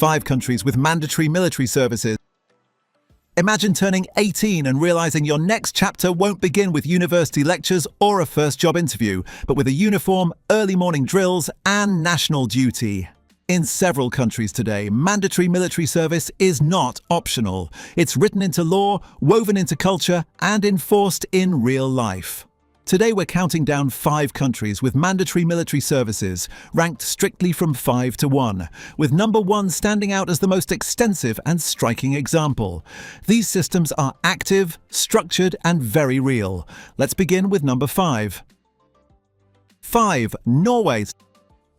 5 countries with mandatory military services. Imagine turning 18 and realizing your next chapter won't begin with university lectures or a first job interview, but with a uniform, early morning drills, and national duty. In several countries today, mandatory military service is not optional. It's written into law, woven into culture, and enforced in real life. Today we're counting down 5 countries with mandatory military services, ranked strictly from 5 to 1, with number 1 standing out as the most extensive and striking example. These systems are active, structured, and very real. Let's begin with number 5. 5. Norway.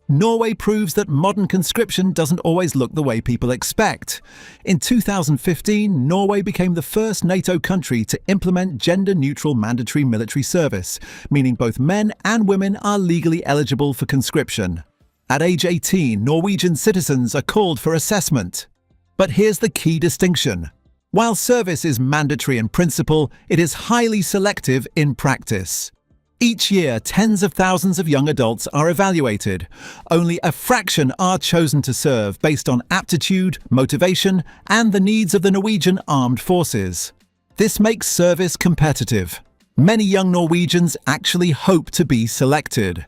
Norway proves that modern conscription doesn't always look the way people expect. In 2015, Norway became the first NATO country to implement gender-neutral mandatory military service, meaning both men and women are legally eligible for conscription. At age 18, Norwegian citizens are called for assessment. But here's the key distinction. While service is mandatory in principle, it is highly selective in practice. Each year, tens of thousands of young adults are evaluated. Only a fraction are chosen to serve based on aptitude, motivation, and the needs of the Norwegian Armed Forces. This makes service competitive. Many young Norwegians actually hope to be selected.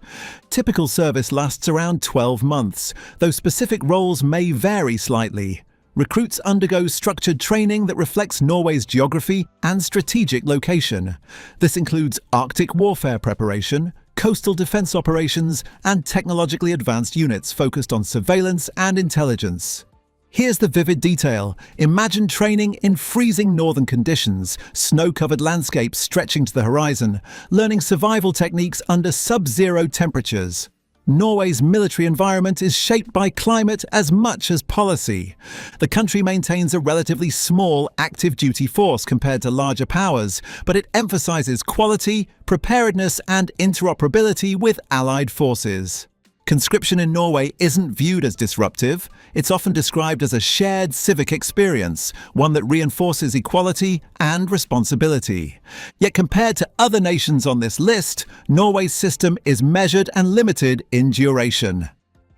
Typical service lasts around 12 months, though specific roles may vary slightly. Recruits undergo structured training that reflects Norway's geography and strategic location. This includes Arctic warfare preparation, coastal defense operations, and technologically advanced units focused on surveillance and intelligence. Here's the vivid detail. Imagine training in freezing northern conditions, snow-covered landscapes stretching to the horizon, learning survival techniques under sub-zero temperatures. Norway's military environment is shaped by climate as much as policy. The country maintains a relatively small active duty force compared to larger powers, but it emphasizes quality, preparedness, and interoperability with allied forces. Conscription in Norway isn't viewed as disruptive. It's often described as a shared civic experience, one that reinforces equality and responsibility. Yet compared to other nations on this list, Norway's system is measured and limited in duration.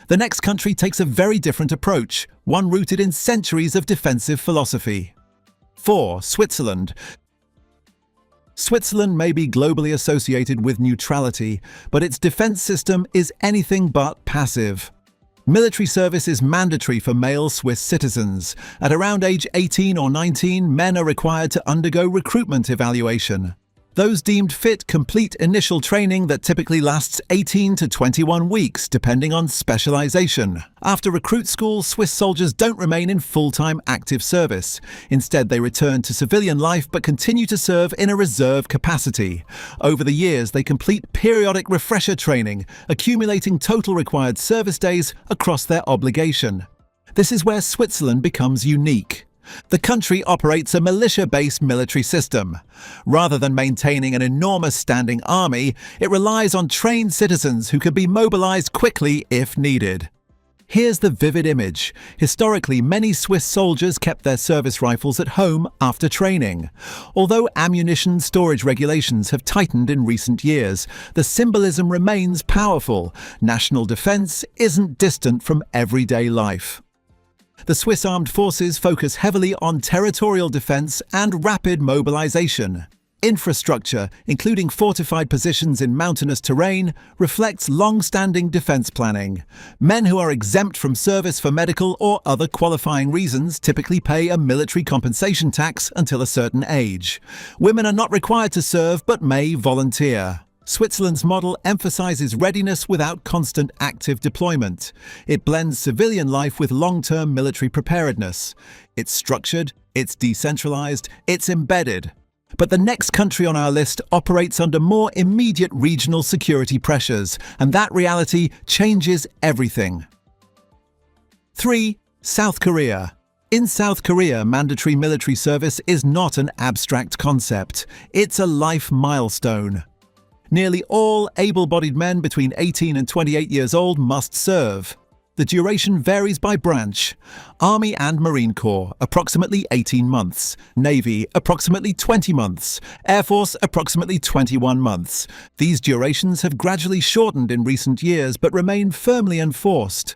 The next country takes a very different approach, one rooted in centuries of defensive philosophy. 4. Switzerland. Switzerland may be globally associated with neutrality, but its defense system is anything but passive. Military service is mandatory for male Swiss citizens. At around age 18 or 19, men are required to undergo recruitment evaluation. Those deemed fit complete initial training that typically lasts 18 to 21 weeks, depending on specialization. After recruit school, Swiss soldiers don't remain in full-time active service. Instead, they return to civilian life but continue to serve in a reserve capacity. Over the years, they complete periodic refresher training, accumulating total required service days across their obligation. This is where Switzerland becomes unique. The country operates a militia-based military system. Rather than maintaining an enormous standing army, it relies on trained citizens who can be mobilized quickly if needed. Here's the vivid image. Historically, many Swiss soldiers kept their service rifles at home after training. Although ammunition storage regulations have tightened in recent years, the symbolism remains powerful. National defense isn't distant from everyday life. The Swiss Armed Forces focus heavily on territorial defense and rapid mobilization. Infrastructure, including fortified positions in mountainous terrain, reflects long-standing defense planning. Men who are exempt from service for medical or other qualifying reasons typically pay a military compensation tax until a certain age. Women are not required to serve but may volunteer. Switzerland's model emphasizes readiness without constant active deployment. It blends civilian life with long-term military preparedness. It's structured, it's decentralized, it's embedded. But the next country on our list operates under more immediate regional security pressures, and that reality changes everything. 3. South Korea. In South Korea, mandatory military service is not an abstract concept. It's a life milestone. Nearly all able-bodied men between 18 and 28 years old must serve. The duration varies by branch. Army and Marine Corps, approximately 18 months. Navy, approximately 20 months. Air Force, approximately 21 months. These durations have gradually shortened in recent years but remain firmly enforced.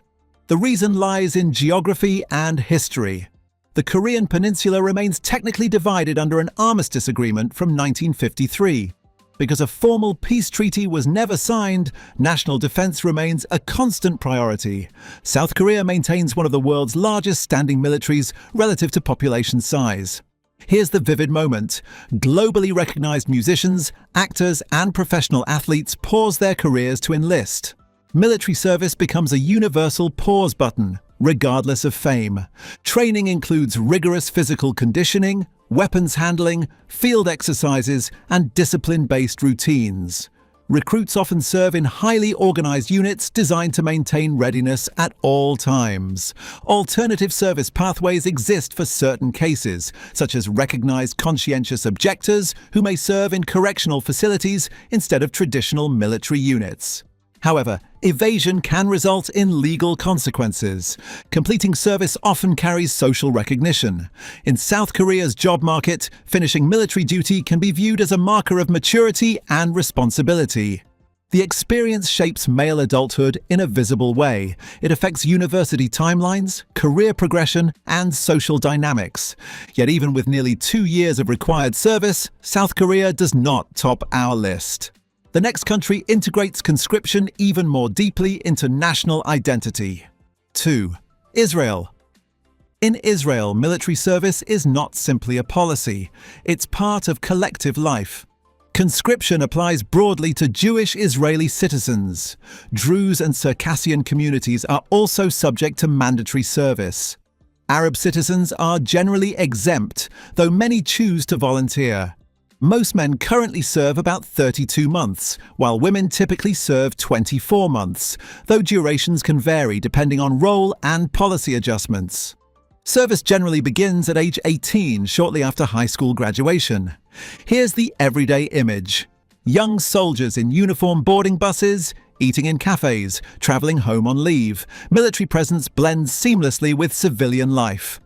The reason lies in geography and history. The Korean peninsula remains technically divided under an armistice agreement from 1953. Because a formal peace treaty was never signed, national defense remains a constant priority. South Korea maintains one of the world's largest standing militaries relative to population size. Here's the vivid moment. Globally recognized musicians, actors, and professional athletes pause their careers to enlist. Military service becomes a universal pause button, regardless of fame. Training includes rigorous physical conditioning, weapons handling, field exercises, and discipline-based routines. Recruits often serve in highly organized units designed to maintain readiness at all times. Alternative service pathways exist for certain cases, such as recognized conscientious objectors who may serve in correctional facilities instead of traditional military units. However, evasion can result in legal consequences. Completing service often carries social recognition. In South Korea's job market, finishing military duty can be viewed as a marker of maturity and responsibility. The experience shapes male adulthood in a visible way. It affects university timelines, career progression, and social dynamics. Yet even with nearly 2 years of required service, South Korea does not top our list. The next country integrates conscription even more deeply into national identity. 2. Israel. In Israel, military service is not simply a policy. It's part of collective life. Conscription applies broadly to Jewish Israeli citizens. Druze and Circassian communities are also subject to mandatory service. Arab citizens are generally exempt, though many choose to volunteer. Most men currently serve about 32 months, while women typically serve 24 months, though durations can vary depending on role and policy adjustments. Service generally begins at age 18, shortly after high school graduation. Here's the everyday image. Young soldiers in uniform boarding buses, eating in cafes, traveling home on leave. Military presence blends seamlessly with civilian life.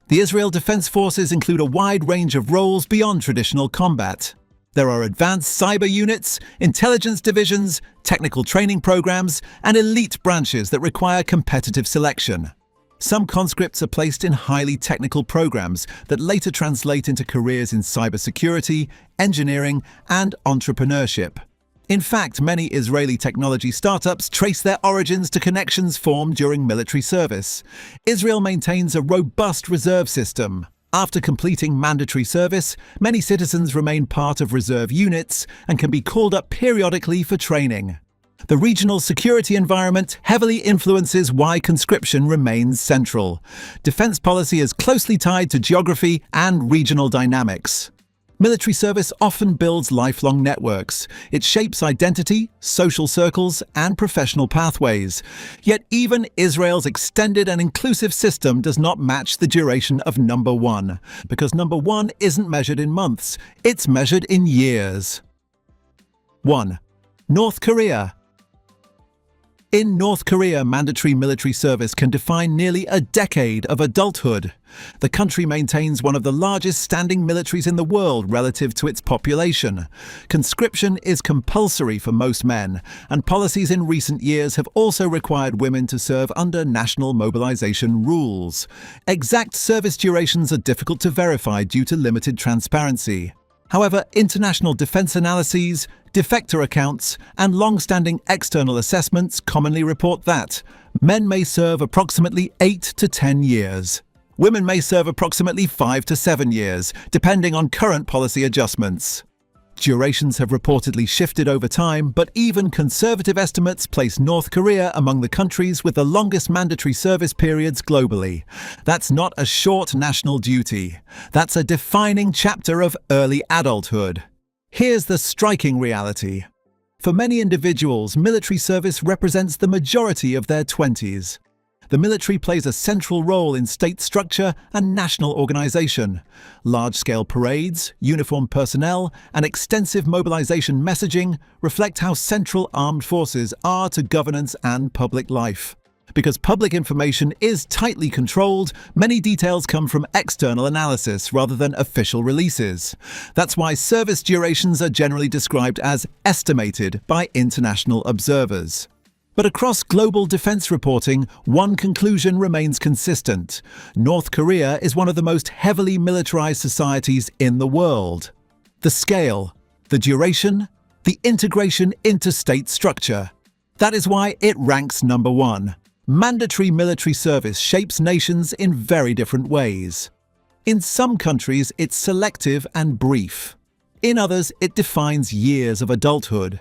The Israel Defense Forces include a wide range of roles beyond traditional combat. There are advanced cyber units, intelligence divisions, technical training programs, and elite branches that require competitive selection. Some conscripts are placed in highly technical programs that later translate into careers in cybersecurity, engineering, and entrepreneurship. In fact, many Israeli technology startups trace their origins to connections formed during military service. Israel maintains a robust reserve system. After completing mandatory service, many citizens remain part of reserve units and can be called up periodically for training. The regional security environment heavily influences why conscription remains central. Defense policy is closely tied to geography and regional dynamics. Military service often builds lifelong networks. It shapes identity, social circles, and professional pathways. Yet even Israel's extended and inclusive system does not match the duration of number one, because number one isn't measured in months, it's measured in years. 1. North Korea. In North Korea, mandatory military service can define nearly a decade of adulthood. The country maintains one of the largest standing militaries in the world relative to its population. Conscription is compulsory for most men, and policies in recent years have also required women to serve under national mobilization rules. Exact service durations are difficult to verify due to limited transparency. However, international defense analyses, defector accounts, and long-standing external assessments commonly report that men may serve approximately 8 to 10 years. Women may serve approximately 5 to 7 years, depending on current policy adjustments. Durations have reportedly shifted over time, but even conservative estimates place North Korea among the countries with the longest mandatory service periods globally. That's not a short national duty. That's a defining chapter of early adulthood. Here's the striking reality. For many individuals, military service represents the majority of their 20s. The military plays a central role in state structure and national organization. Large-scale parades, uniformed personnel, and extensive mobilization messaging reflect how central armed forces are to governance and public life. Because public information is tightly controlled, many details come from external analysis rather than official releases. That's why service durations are generally described as estimated by international observers. But across global defense reporting, one conclusion remains consistent. North Korea is one of the most heavily militarized societies in the world. The scale, the duration, the integration into state structure. That is why it ranks number one. Mandatory military service shapes nations in very different ways. In some countries, it's selective and brief. In others, it defines years of adulthood.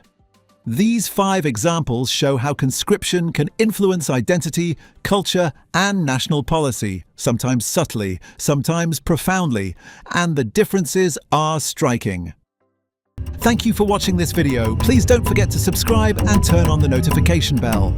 These 5 examples show how conscription can influence identity, culture, and national policy, sometimes subtly, sometimes profoundly, and the differences are striking. Thank you for watching this video. Please don't forget to subscribe and turn on the notification bell.